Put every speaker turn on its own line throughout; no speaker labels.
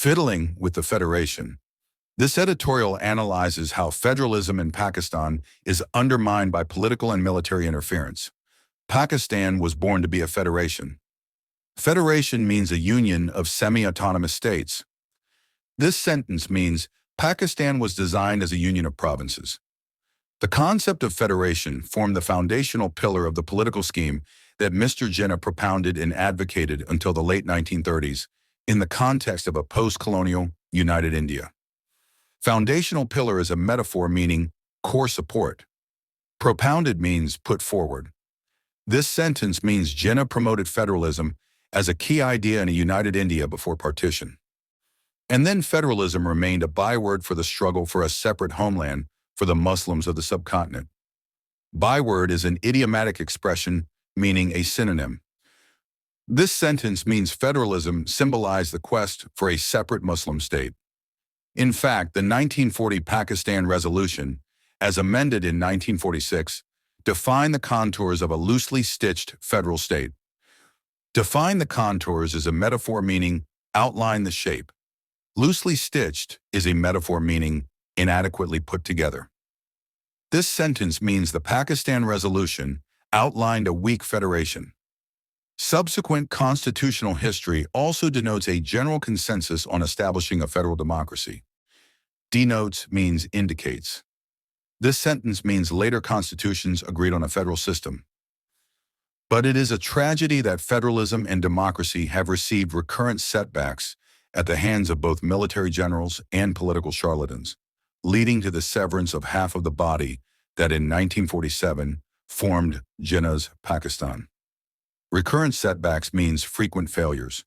Fiddling with the Federation. This editorial analyzes how federalism in Pakistan is undermined by political and military interference. Pakistan was born to be a federation. Federation means a union of semi-autonomous states. This sentence means Pakistan was designed as a union of provinces. The concept of federation formed the foundational pillar of the political scheme that Mr. Jinnah propounded and advocated until the late 1930s in the context of a post-colonial, united India. Foundational pillar is a metaphor meaning core support. Propounded means put forward. This sentence means Jinnah promoted federalism as a key idea in a united India before partition. And then federalism remained a byword for the struggle for a separate homeland for the Muslims of the subcontinent. Byword is an idiomatic expression meaning a synonym. This sentence means federalism symbolized the quest for a separate Muslim state. In fact, the 1940 Pakistan Resolution, as amended in 1946, defined the contours of a loosely stitched federal state. Define the contours is a metaphor meaning outline the shape. Loosely stitched is a metaphor meaning inadequately put together. This sentence means the Pakistan Resolution outlined a weak federation. Subsequent constitutional history also denotes a general consensus on establishing a federal democracy. Denotes means indicates. This sentence means later constitutions agreed on a federal system. But it is a tragedy that federalism and democracy have received recurrent setbacks at the hands of both military generals and political charlatans, leading to the severance of half of the body that in 1947 formed Jinnah's Pakistan. Recurrent setbacks means frequent failures.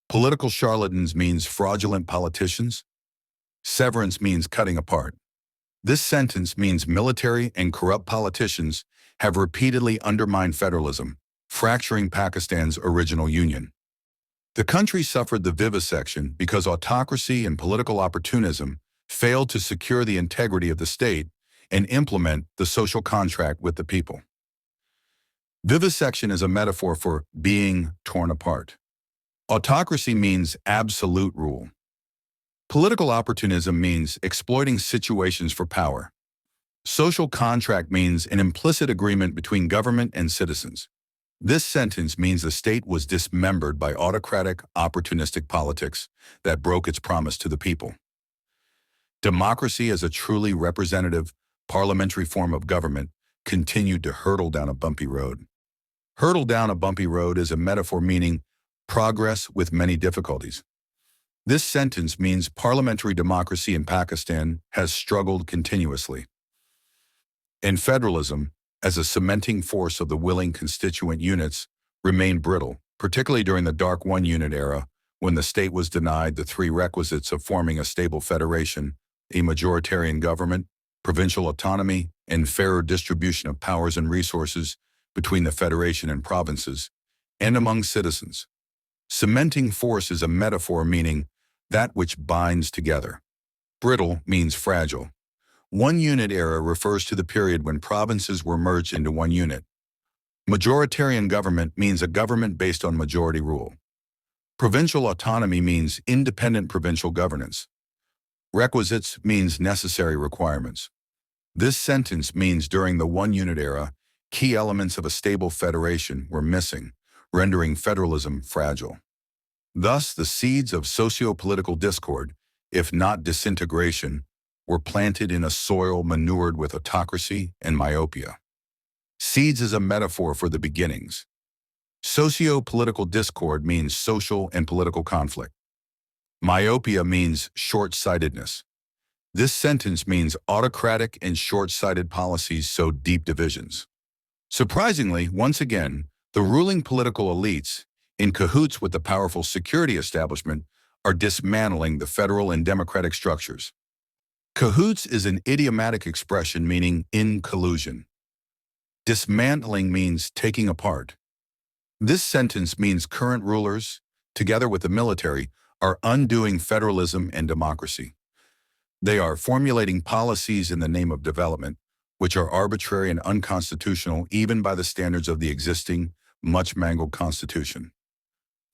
Political charlatans means fraudulent politicians. Severance means cutting apart. This sentence means military and corrupt politicians have repeatedly undermined federalism, fracturing Pakistan's original union. The country suffered the vivisection because autocracy and political opportunism failed to secure the integrity of the state and implement the social contract with the people. Vivisection is a metaphor for being torn apart. Autocracy means absolute rule. Political opportunism means exploiting situations for power. Social contract means an implicit agreement between government and citizens. This sentence means the state was dismembered by autocratic, opportunistic politics that broke its promise to the people. Democracy as a truly representative, parliamentary form of government continued to hurtle down a bumpy road. Hurtle down a bumpy road is a metaphor meaning progress with many difficulties. This sentence means parliamentary democracy in Pakistan has struggled continuously. And federalism, as a cementing force of the willing constituent units, remained brittle, particularly during the Dark One Unit era, when the state was denied the three requisites of forming a stable federation, a majoritarian government, provincial autonomy, and fairer distribution of powers and resources between the federation and provinces, and among citizens. Cementing force is a metaphor meaning that which binds together. Brittle means fragile. One unit era refers to the period when provinces were merged into one unit. Majoritarian government means a government based on majority rule. Provincial autonomy means independent provincial governance. Requisites means necessary requirements. This sentence means during the one unit era, key elements of a stable federation were missing, rendering federalism fragile. Thus, the seeds of socio-political discord, if not disintegration, were planted in a soil manured with autocracy and myopia. Seeds is a metaphor for the beginnings. Socio-political discord means social and political conflict. Myopia means short-sightedness. This sentence means autocratic and short-sighted policies sow deep divisions. Surprisingly, once again, the ruling political elites, in cahoots with the powerful security establishment, are dismantling the federal and democratic structures. Cahoots is an idiomatic expression meaning in collusion. Dismantling means taking apart. This sentence means current rulers, together with the military, are undoing federalism and democracy. They are formulating policies in the name of development, which are arbitrary and unconstitutional even by the standards of the existing, much-mangled Constitution.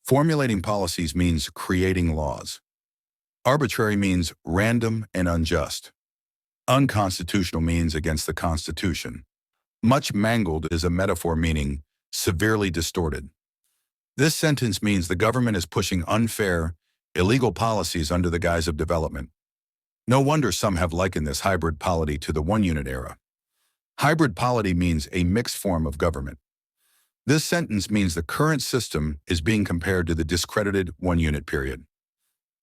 Formulating policies means creating laws. Arbitrary means random and unjust. Unconstitutional means against the Constitution. Much mangled is a metaphor meaning severely distorted. This sentence means the government is pushing unfair, illegal policies under the guise of development. No wonder some have likened this hybrid polity to the one-unit era. Hybrid polity means a mixed form of government. This sentence means the current system is being compared to the discredited one-unit period.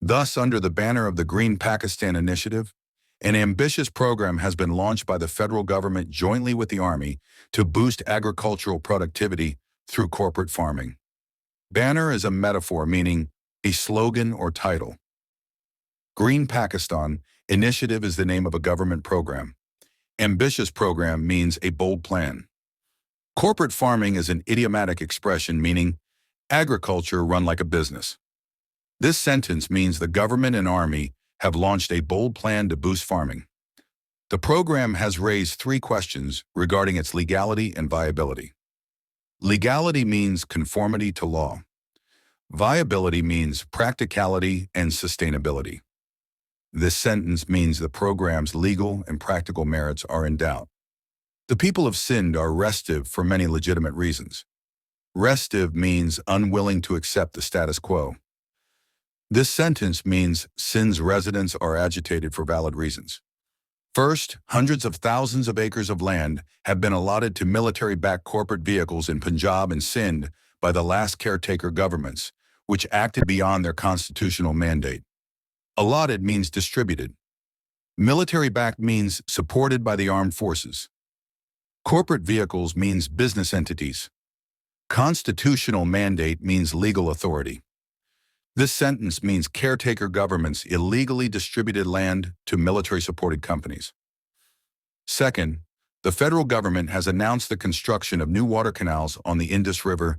Thus, under the banner of the Green Pakistan Initiative, an ambitious program has been launched by the federal government jointly with the Army to boost agricultural productivity through corporate farming. Banner is a metaphor meaning a slogan or title. Green Pakistan Initiative is the name of a government program. Ambitious program means a bold plan. Corporate farming is an idiomatic expression meaning agriculture run like a business. This sentence means the government and Army have launched a bold plan to boost farming. The program has raised 3 questions regarding its legality and viability. Legality means conformity to law. Viability means practicality and sustainability. This sentence means the program's legal and practical merits are in doubt. The people of Sindh are restive for many legitimate reasons. Restive means unwilling to accept the status quo. This sentence means Sindh's residents are agitated for valid reasons. First, hundreds of thousands of acres of land have been allotted to military-backed corporate vehicles in Punjab and Sindh by the last caretaker governments, which acted beyond their constitutional mandate. Allotted means distributed. Military-backed means supported by the armed forces. Corporate vehicles means business entities. Constitutional mandate means legal authority. This sentence means caretaker governments illegally distributed land to military-supported companies. Second, the federal government has announced the construction of new water canals on the Indus River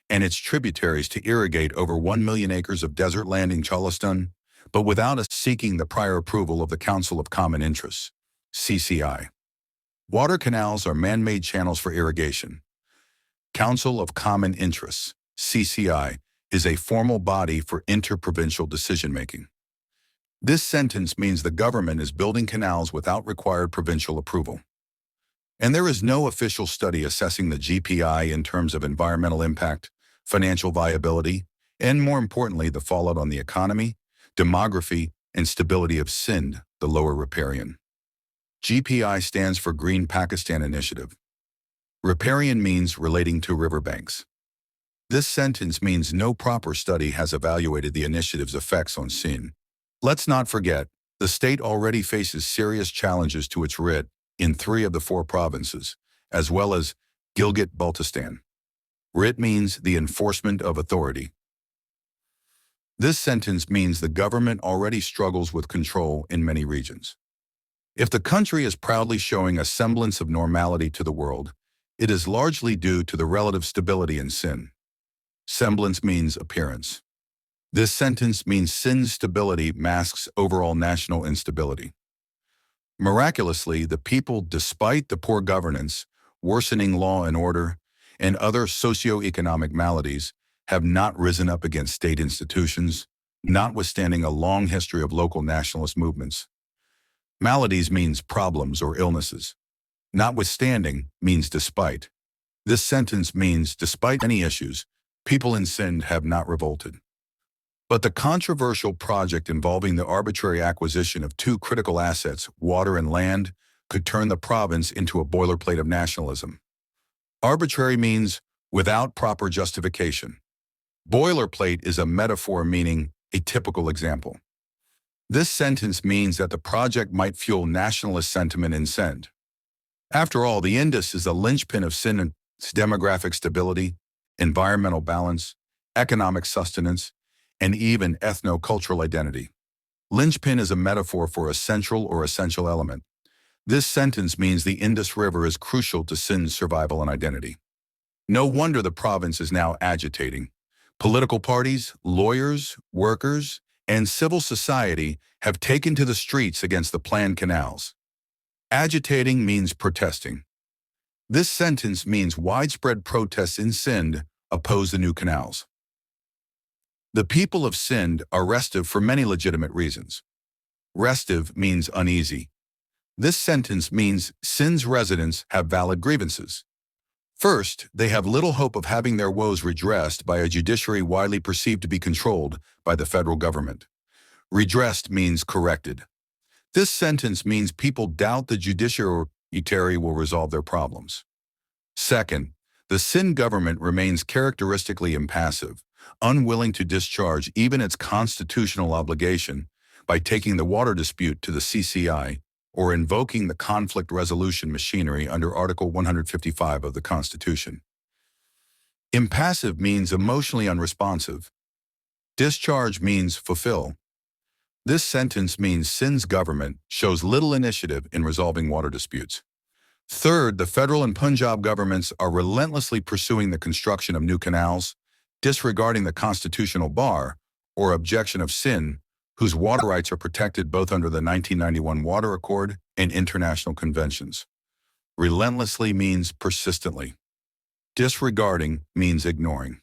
and its tributaries to irrigate over 1 million acres of desert land in Cholistan, but without us seeking the prior approval of the Council of Common Interests, CCI. Water canals are man-made channels for irrigation. Council of Common Interests, CCI, is a formal body for interprovincial decision-making. This sentence means the government is building canals without required provincial approval. And there is no official study assessing the GPI in terms of environmental impact, financial viability, and more importantly, the fallout on the economy, demography, and stability of Sindh, the lower riparian. GPI stands for Green Pakistan Initiative. Riparian means relating to riverbanks. This sentence means no proper study has evaluated the initiative's effects on Sindh. Let's not forget, the state already faces serious challenges to its writ in 3 of the 4 provinces, as well as Gilgit-Baltistan. Writ means the enforcement of authority. This sentence means the government already struggles with control in many regions. If the country is proudly showing a semblance of normality to the world, it is largely due to the relative stability in Sindh. Semblance means appearance. This sentence means Sindh's stability masks overall national instability. Miraculously, the people, despite the poor governance, worsening law and order, and other socio-economic maladies, have not risen up against state institutions, notwithstanding a long history of local nationalist movements. Maladies means problems or illnesses. Notwithstanding means despite. This sentence means despite any issues, people in Sindh have not revolted. But the controversial project involving the arbitrary acquisition of 2 critical assets, water and land, could turn the province into a boilerplate of nationalism. Arbitrary means without proper justification. Boilerplate is a metaphor meaning a typical example. This sentence means that the project might fuel nationalist sentiment in Sindh. After all, the Indus is the linchpin of Sindh's demographic stability, environmental balance, economic sustenance, and even ethno-cultural identity. Linchpin is a metaphor for a central or essential element. This sentence means the Indus River is crucial to Sindh's survival and identity. No wonder the province is now agitating. Political parties, lawyers, workers, and civil society have taken to the streets against the planned canals. Agitating means protesting. This sentence means widespread protests in Sindh oppose the new canals. The people of Sindh are restive for many legitimate reasons. Restive means uneasy. This sentence means Sindh's residents have valid grievances. First, they have little hope of having their woes redressed by a judiciary widely perceived to be controlled by the federal government. Redressed means corrected. This sentence means people doubt the judiciary will resolve their problems. Second, the Sindh government remains characteristically impassive, unwilling to discharge even its constitutional obligation by taking the water dispute to the CCI or invoking the conflict resolution machinery under Article 155 of the Constitution. Impassive means emotionally unresponsive. Discharge means fulfill. This sentence means Sindh's government shows little initiative in resolving water disputes. Third, the federal and Punjab governments are relentlessly pursuing the construction of new canals, disregarding the constitutional bar or objection of Sindh, whose water rights are protected both under the 1991 Water Accord and international conventions. Relentlessly means persistently. Disregarding means ignoring.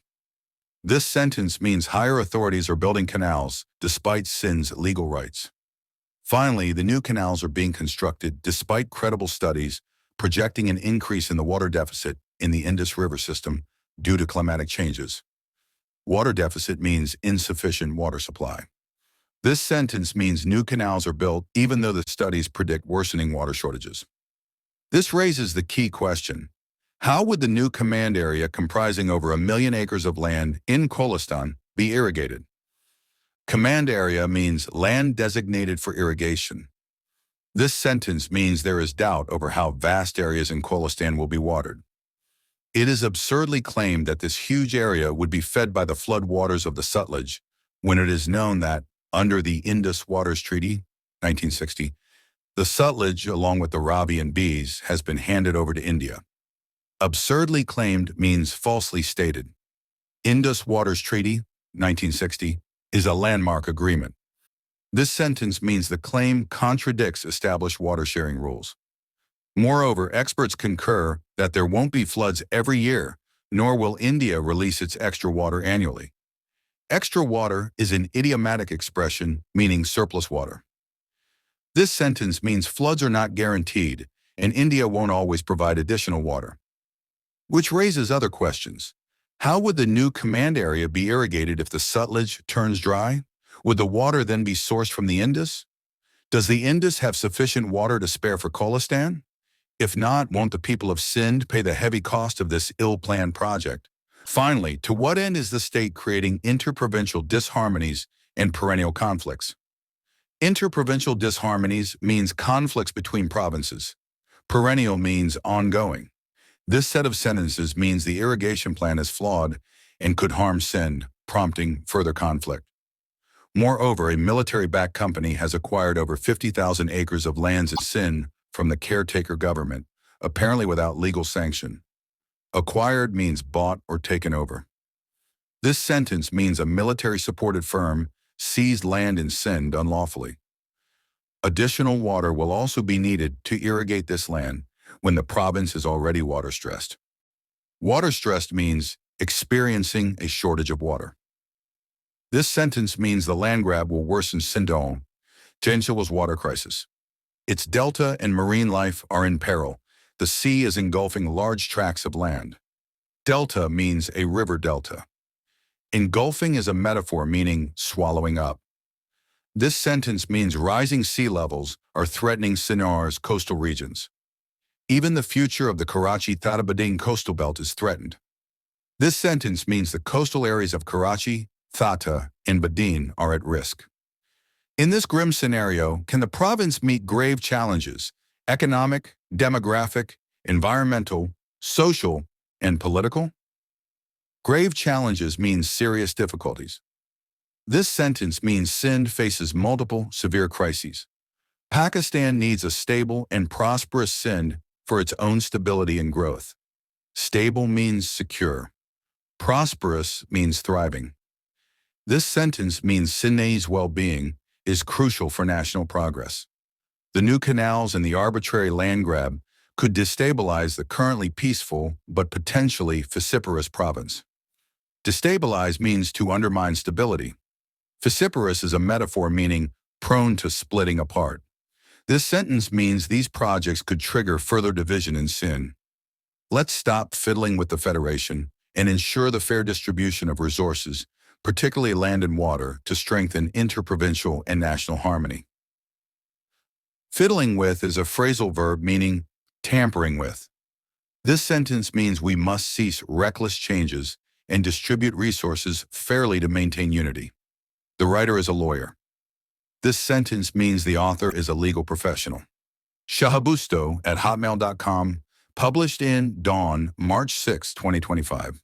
This sentence means higher authorities are building canals despite Sindh's legal rights. Finally, the new canals are being constructed despite credible studies projecting an increase in the water deficit in the Indus River system due to climatic changes. Water deficit means insufficient water supply. This sentence means new canals are built even though the studies predict worsening water shortages. This raises the key question: how would the new command area comprising over 1 million acres of land in Kholistan be irrigated? Command area means land designated for irrigation. This sentence means there is doubt over how vast areas in Kholistan will be watered. It is absurdly claimed that this huge area would be fed by the flood waters of the Sutlej, when it is known that, under the Indus Waters Treaty, 1960, the Sutlej, along with the Ravi and Beas, has been handed over to India. Absurdly claimed means falsely stated. Indus Waters Treaty, 1960, is a landmark agreement. This sentence means the claim contradicts established water-sharing rules. Moreover, experts concur that there won't be floods every year, nor will India release its extra water annually. Extra water is an idiomatic expression meaning surplus water. This sentence means floods are not guaranteed, and India won't always provide additional water. Which raises other questions. How would the new command area be irrigated if the Sutlej turns dry? Would the water then be sourced from the Indus? Does the Indus have sufficient water to spare for Kholistan? If not, won't the people of Sindh pay the heavy cost of this ill-planned project? Finally, to what end is the state creating interprovincial disharmonies and perennial conflicts? Interprovincial disharmonies means conflicts between provinces. Perennial means ongoing. This set of sentences means the irrigation plan is flawed and could harm Sindh, prompting further conflict. Moreover, a military-backed company has acquired over 50,000 acres of lands in Sindh from the caretaker government, apparently without legal sanction. Acquired means bought or taken over. This sentence means a military-supported firm seized land in Sindh unlawfully. Additional water will also be needed to irrigate this land when the province is already water-stressed. Water-stressed means experiencing a shortage of water. This sentence means the land grab will worsen Sindh's water crisis. Its delta and marine life are in peril. The sea is engulfing large tracts of land. Delta means a river delta. Engulfing is a metaphor meaning swallowing up. This sentence means rising sea levels are threatening Sindh's coastal regions. Even the future of the Karachi-Thatta coastal belt is threatened. This sentence means the coastal areas of Karachi, Thatta, and Badin are at risk. In this grim scenario, can the province meet grave challenges: economic, demographic, environmental, social, and political? Grave challenges means serious difficulties. This sentence means Sindh faces multiple severe crises. Pakistan needs a stable and prosperous Sindh for its own stability and growth. Stable means secure. Prosperous means thriving. This sentence means Sindh's well-being is crucial for national progress. The new canals and the arbitrary land grab could destabilize the currently peaceful but potentially vociferous province. Destabilize means to undermine stability. Vociferous is a metaphor meaning prone to splitting apart. This sentence means these projects could trigger further division and sin. Let's stop fiddling with the Federation and ensure the fair distribution of resources, particularly land and water, to strengthen interprovincial and national harmony. Fiddling with is a phrasal verb meaning tampering with. This sentence means we must cease reckless changes and distribute resources fairly to maintain unity. The writer is a lawyer. This sentence means the author is a legal professional. Shahab Usto at hotmail.com, published in Dawn, March 6, 2025.